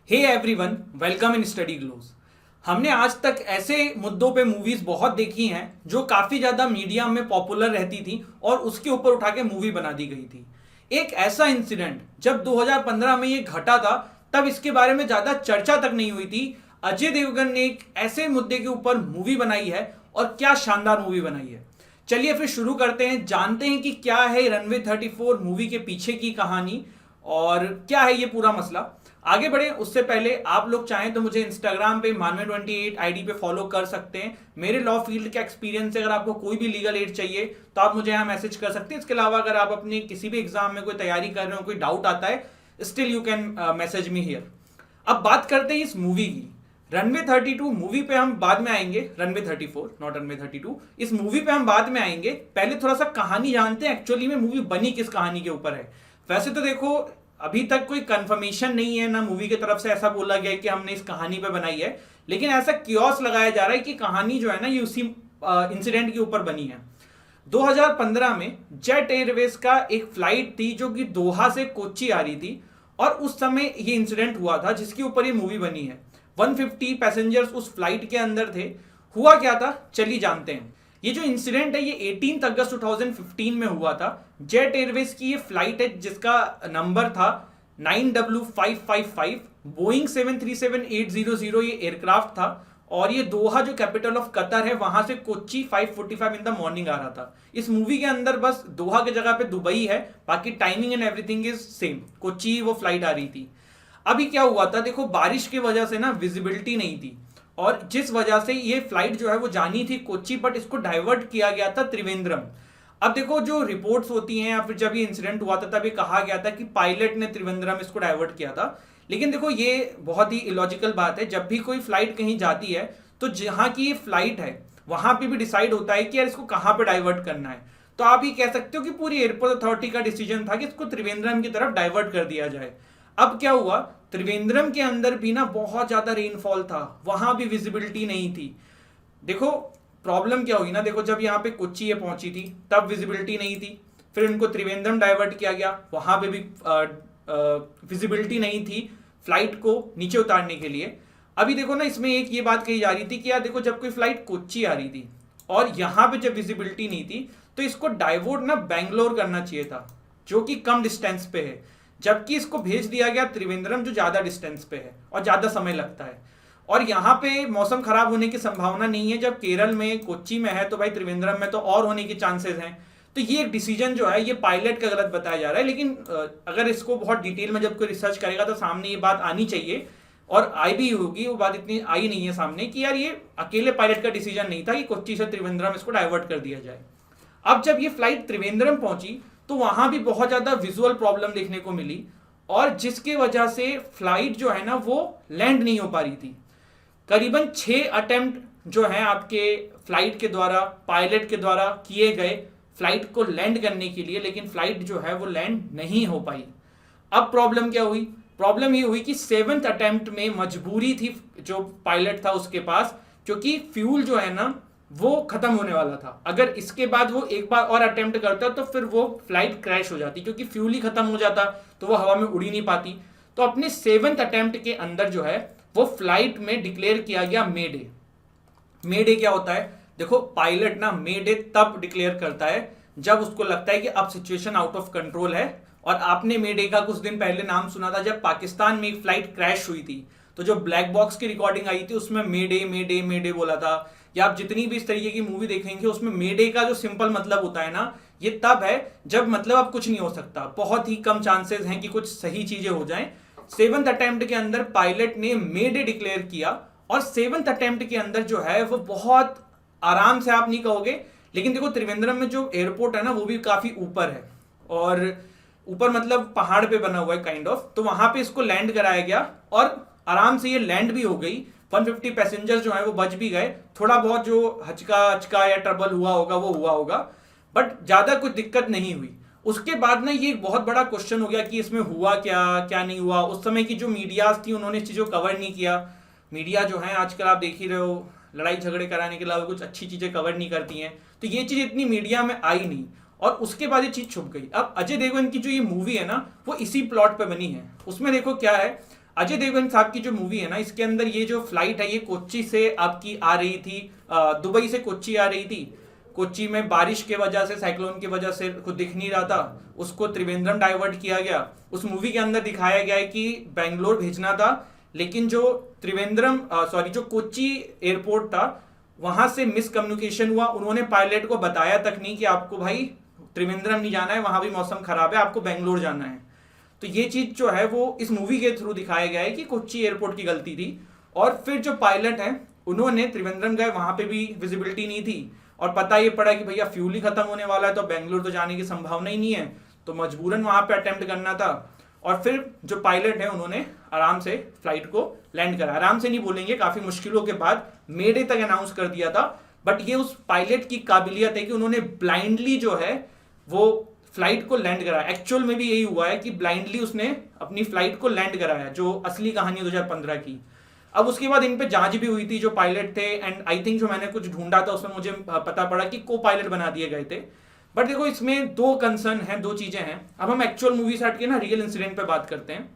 Hey everyone, welcome in study glows. हमने आज तक ऐसे मुद्दों पे मूवीज बहुत देखी हैं जो काफी ज्यादा मीडिया में पॉपुलर रहती थी और उसके ऊपर उठा के मूवी बना दी गई थी। एक ऐसा इंसिडेंट जब 2015 में ये घटा था तब इसके बारे में ज्यादा चर्चा तक नहीं हुई थी। अजय देवगन ने एक ऐसे मुद्दे के ऊपर मूवी बनाई है और क्या शानदार मूवी बनाई है। चलिए फिर शुरू करते हैं, जानते हैं कि क्या है रनवे 34 मूवी के पीछे की कहानी और क्या है ये पूरा मसला। आगे बढ़े उससे पहले आप लोग चाहें तो मुझे इंस्टाग्राम पे मानवे28 आईडी पे फॉलो कर सकते हैं। मेरे लॉ फील्ड का एक्सपीरियंस है, अगर आपको कोई भी लीगल एड चाहिए तो आप मुझे यहाँ मैसेज कर सकते हैं। इसके अलावा अगर आप अपने किसी भी एग्जाम में कोई तैयारी कर रहे हो, कोई डाउट आता है, still you can message me here. अब बात करते हैं इस मूवी की। रनवे 32 मूवी पे हम बाद में आएंगे, रनवे 34 नॉट रनवे 32। इस मूवी पे हम बाद में आएंगे, पहले थोड़ा सा कहानी जानते हैं एक्चुअली में मूवी बनी किस कहानी के ऊपर है। वैसे तो देखो अभी तक कोई कंफर्मेशन नहीं है ना, मूवी की तरफ से ऐसा बोला गया है कि हमने इस कहानी पे बनाई है, लेकिन ऐसा क्योस लगाया जा रहा है कि कहानी जो है ना ये उसी इंसिडेंट के ऊपर बनी है। 2015 में जेट एयरवेज का एक फ्लाइट थी जो कि दोहा से कोच्चि आ रही थी और उस समय ये इंसिडेंट हुआ था जिसके ऊपर ये मूवी बनी है। 150 पैसेंजर्स उस फ्लाइट के अंदर थे। हुआ क्या था चलिए जानते हैं। ये जो इंसिडेंट है ये 18 अगस्त 2015 में हुआ था। जेट एयरवेज की ये फ्लाइट है जिसका नंबर था 9W555। बोइंग 737-800 ये एयरक्राफ्ट था और ये दोहा जो कैपिटल ऑफ कतर है वहां से कोच्चि 5:45 इन द मॉर्निंग आ रहा था। इस मूवी के अंदर बस दोहा के जगह पे दुबई है, बाकी timing and everything is same, Kochi वो फ्लाइट आ रही थी। अभी क्या हुआ था, देखो बारिश की वजह से ना विजिबिलिटी नहीं थी और जिस वजह से ये फ्लाइट जो है वो जानी थी कोच्चि, बट इसको डाइवर्ट किया गया था त्रिवेंद्रम। अब देखो जो रिपोर्ट्स होती हैं या फिर जब ये इंसिडेंट हुआ था तब ये कहा गया था कि पायलट ने त्रिवेंद्रम इसको डाइवर्ट किया था, लेकिन देखो ये बहुत ही इलॉजिकल बात है। जब भी कोई फ्लाइट कहीं जाती है तो जहां की ये फ्लाइट है वहां पे भी डिसाइड होता है कि यार इसको कहां पे डाइवर्ट करना है। तो आप ये कह सकते हो कि पूरी एयरपोर्ट अथॉरिटी का डिसीजन था कि इसको त्रिवेंद्रम की तरफ डाइवर्ट कर दिया जाए। अब क्या हुआ, त्रिवेंद्रम के अंदर भी ना बहुत ज्यादा रेनफॉल था, वहां भी विजिबिलिटी नहीं थी। देखो प्रॉब्लम क्या हुई ना, देखो जब यहाँ पे कोच्चि ये पहुंची थी तब विजिबिलिटी नहीं थी, फिर इनको त्रिवेंद्रम डाइवर्ट किया गया, वहां पे भी विजिबिलिटी नहीं थी फ्लाइट को नीचे उतारने के लिए। अभी देखो ना इसमें एक ये बात कही जा रही थी कि यार देखो जब कोई फ्लाइट कोच्चि आ रही थी और यहाँ पे जब विजिबिलिटी नहीं थी तो इसको डाइवर्ट ना बैंगलोर करना चाहिए था जो कि कम डिस्टेंस पे है, जबकि इसको भेज दिया गया त्रिवेंद्रम जो ज्यादा डिस्टेंस पे है और ज्यादा समय लगता है। और यहाँ पे मौसम खराब होने की संभावना नहीं है, जब केरल में कोच्चि में है तो भाई त्रिवेंद्रम में तो और होने के चांसेस हैं। तो ये डिसीजन जो है ये पायलट का गलत बताया जा रहा है, लेकिन अगर इसको बहुत डिटेल में जब कोई रिसर्च करेगा तो सामने ये बात आनी चाहिए और आई भी होगी। वो बात इतनी आई नहीं है सामने कि यार ये अकेले पायलट का डिसीजन नहीं था कि कोच्चि से त्रिवेंद्रम इसको डाइवर्ट कर दिया जाए। अब जब ये फ्लाइट त्रिवेंद्रम पहुंची तो वहां भी बहुत ज्यादा विजुअल प्रॉब्लम देखने को मिली और जिसके वजह से फ्लाइट जो है ना वो लैंड नहीं हो पा रही थी। करीबन 6 अटेम्प्ट जो है आपके फ्लाइट के द्वारा, पायलट के द्वारा किए गए फ्लाइट को लैंड करने के लिए, लेकिन फ्लाइट जो है वो लैंड नहीं हो पाई। अब प्रॉब्लम क्या हुई, प्रॉब्लम ये हुई कि 7th अटेम्प्ट में मजबूरी थी जो पायलट था उसके पास, क्योंकि फ्यूल जो है ना वो खत्म होने वाला था। अगर इसके बाद वो एक बार और अटेम्प्ट करता तो फिर वो फ्लाइट क्रैश हो जाती, क्योंकि फ्यूल ही खत्म हो जाता तो वो हवा में उड़ ही नहीं पाती। तो अपने 7th अटेम्प्ट के अंदर जो है वो फ्लाइट में डिक्लेयर किया गया मे डे। मे डे क्या होता है, देखो पायलट ना मे डे तब डिक्लेयर करता है जब उसको लगता है कि अब सिचुएशन आउट ऑफ कंट्रोल है। और आपने मे डे का कुछ दिन पहले नाम सुना था जब पाकिस्तान में एक फ्लाइट क्रैश हुई थी, तो जो ब्लैक बॉक्स की रिकॉर्डिंग आई थी उसमें मे डे मे डे मे डे बोला था। या आप जितनी भी इस तरीके की मूवी देखेंगे उसमें मे डे का जो सिंपल मतलब होता है ना, ये तब है जब मतलब अब कुछ नहीं हो सकता, बहुत ही कम चांसेस हैं कि कुछ सही चीजें हो जाएं। 7th अटेम्प्ट के अंदर पायलट ने मे डे डिक्लेयर किया और 7th अटेम्प्ट के अंदर जो है वो बहुत आराम से, आप नहीं कहोगे, लेकिन देखो त्रिवेंद्रम में जो एयरपोर्ट है ना वो भी काफी ऊपर है और ऊपर मतलब पहाड़ पे बना हुआ है काइंड ऑफ, तो वहां पे इसको लैंड कराया गया और आराम से ये लैंड भी हो गई। 150 पैसेंजर्स जो है वो बच भी गए, थोड़ा बहुत जो हचका या ट्रबल हुआ होगा वो हुआ होगा, बट ज्यादा कुछ दिक्कत नहीं हुई। उसके बाद ना ये एक बहुत बड़ा क्वेश्चन हो गया कि इसमें हुआ क्या क्या नहीं हुआ। उस समय की जो मीडियाज थी उन्होंने इस चीज को कवर नहीं किया। मीडिया जो है आजकल आप देख ही रहे हो, लड़ाई झगड़े कराने के अलावा कुछ अच्छी चीजें कवर नहीं करती हैं, तो ये चीज इतनी मीडिया में आई नहीं और उसके बाद ये चीज छुप गई। अब अजय देवगन की जो ये मूवी है ना वो इसी प्लॉट पे बनी है। उसमें देखो क्या है, अजय देवगन साहब की जो मूवी है ना, इसके अंदर ये जो फ्लाइट है ये कोच्चि से आपकी आ रही थी, दुबई से कोच्चि आ रही थी। कोच्चि में बारिश के वजह से, साइक्लोन की वजह से कुछ दिख नहीं रहा था, उसको त्रिवेंद्रम डाइवर्ट किया गया। उस मूवी के अंदर दिखाया गया है कि बेंगलोर भेजना था, लेकिन जो जो कोच्चि एयरपोर्ट था वहां से मिसकम्युनिकेशन हुआ। उन्होंने पायलट को बताया तक नहीं कि आपको भाई त्रिवेंद्रम नहीं जाना है, वहां भी मौसम खराब है, आपको बेंगलोर जाना है। तो ये चीज जो है वो इस मूवी के थ्रू दिखाया गया है कि कोच्चि एयरपोर्ट की गलती थी। और फिर जो पायलट है उन्होंने त्रिवेंद्रम गए, वहां पे भी विजिबिलिटी नहीं थी, और पता ये पड़ा कि भैया फ्यूल ही खत्म होने वाला है, तो बेंगलोर तो जाने की संभावना ही नहीं है, तो मजबूरन वहां पे अटेम्प्ट करना था। और फिर जो पायलट है उन्होंने आराम से फ्लाइट को लैंड करा, आराम से नहीं बोलेंगे, काफी मुश्किलों के बाद मेडे तक अनाउंस कर दिया था। बट ये उस पायलट की काबिलियत है कि उन्होंने ब्लाइंडली जो है वो फ्लाइट को लैंड कराया। एक्चुअल में भी यही हुआ है कि ब्लाइंडली उसने अपनी फ्लाइट को लैंड कराया, जो असली कहानी 2015 की। अब उसके बाद इन पे जांच भी हुई थी जो पायलट थे, एंड आई थिंक जो मैंने कुछ ढूंढा था उसमें मुझे पता पड़ा कि को पायलट बना दिए गए थे। बट देखो इसमें दो कंसर्न है, दो चीजें हैं। अब हम एक्चुअल मूवी से हट के ना रियल इंसिडेंट पे बात करते हैं।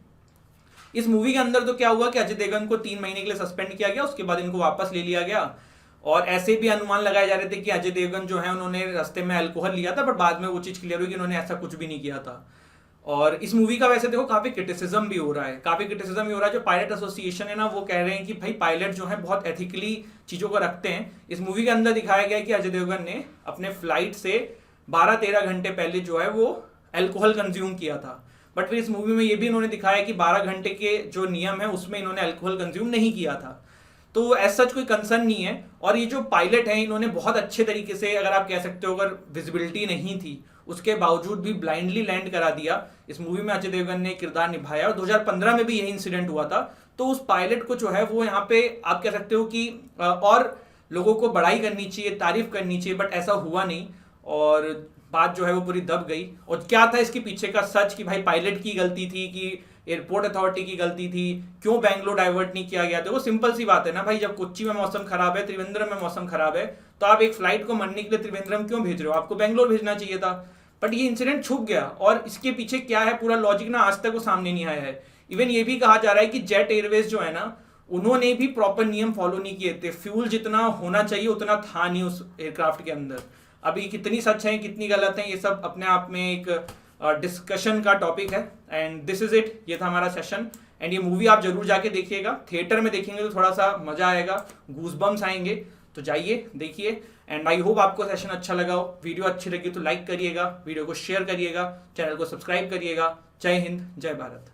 इस मूवी के अंदर तो क्या हुआ कि अजय देवगन को 3 महीने के लिए सस्पेंड किया गया, उसके बाद इनको वापस ले लिया गया। और ऐसे भी अनुमान लगाए जा रहे थे कि अजय देवगन जो है उन्होंने रास्ते में अल्कोहल लिया था, बट बाद में वो चीज क्लियर हुई कि उन्होंने ऐसा कुछ भी नहीं किया था। और इस मूवी का वैसे देखो काफी क्रिटिसिज्म भी हो रहा है, जो पायलट एसोसिएशन है ना वो कह रहे हैं कि भाई पायलट जो है बहुत एथिकली चीजों को रखते हैं। इस मूवी के अंदर दिखाया गया है कि अजय देवगन ने अपने फ्लाइट से 12-13 घंटे पहले जो है वो अल्कोहल कंज्यूम किया था। बट फिर इस मूवी में ये भी इन्होंने दिखाया कि 12 घंटे के जो नियम है उसमें इन्होंने अल्कोहल कंज्यूम नहीं किया था। तो ऐसा सच कोई कंसर्न नहीं है। और ये जो पायलट है इन्होंने बहुत अच्छे तरीके से, अगर आप कह सकते हो, अगर विजिबिलिटी नहीं थी उसके बावजूद भी ब्लाइंडली लैंड करा दिया। इस मूवी में अजय देवगन ने किरदार निभाया, और 2015 में भी यही इंसिडेंट हुआ था। तो उस पायलट को जो है वो यहाँ पे आप कह सकते हो कि और लोगों को बड़ाई करनी चाहिए, तारीफ करनी चाहिए, बट ऐसा हुआ नहीं, और बात जो है वो पूरी दब गई। और क्या था इसके पीछे का सच कि भाई पायलट की गलती थी कि एयरपोर्ट अथॉरिटी की गलती थी, क्यों बेंगलोर डाइवर्ट नहीं किया गया? देखो सिंपल सी बात है ना भाई, जब कोच्चि में मौसम खराब है, त्रिवेंद्रम में मौसम खराब है, तो आप एक फ्लाइट को मरने के लिए त्रिवेंद्रम क्यों भेज रहे हो? आपको बेंगलोर भेजना चाहिए था। बट ये इंसिडेंट छुप गया, और इसके पीछे क्या है पूरा लॉजिक ना आज तक वो सामने नहीं आया है। इवन ये भी कहा जा रहा है कि जेट एयरवेज जो है ना उन्होंने भी प्रॉपर नियम फॉलो नहीं किए थे, फ्यूल जितना होना चाहिए उतना था नहीं उस एयरक्राफ्ट के अंदर। अभी कितनी सच है कितनी गलत है ये सब अपने आप में एक डिस्कशन का टॉपिक है। एंड दिस इज इट, ये था हमारा सेशन। एंड ये मूवी आप जरूर जाके देखिएगा, थिएटर में देखेंगे तो थोड़ा सा मजा आएगा, गूजबम्स आएंगे, तो जाइए देखिए। एंड आई होप आपको सेशन अच्छा लगा हो। वीडियो अच्छी लगी तो लाइक करिएगा, वीडियो को शेयर करिएगा, चैनल को सब्सक्राइब करिएगा। जय हिंद, जय भारत।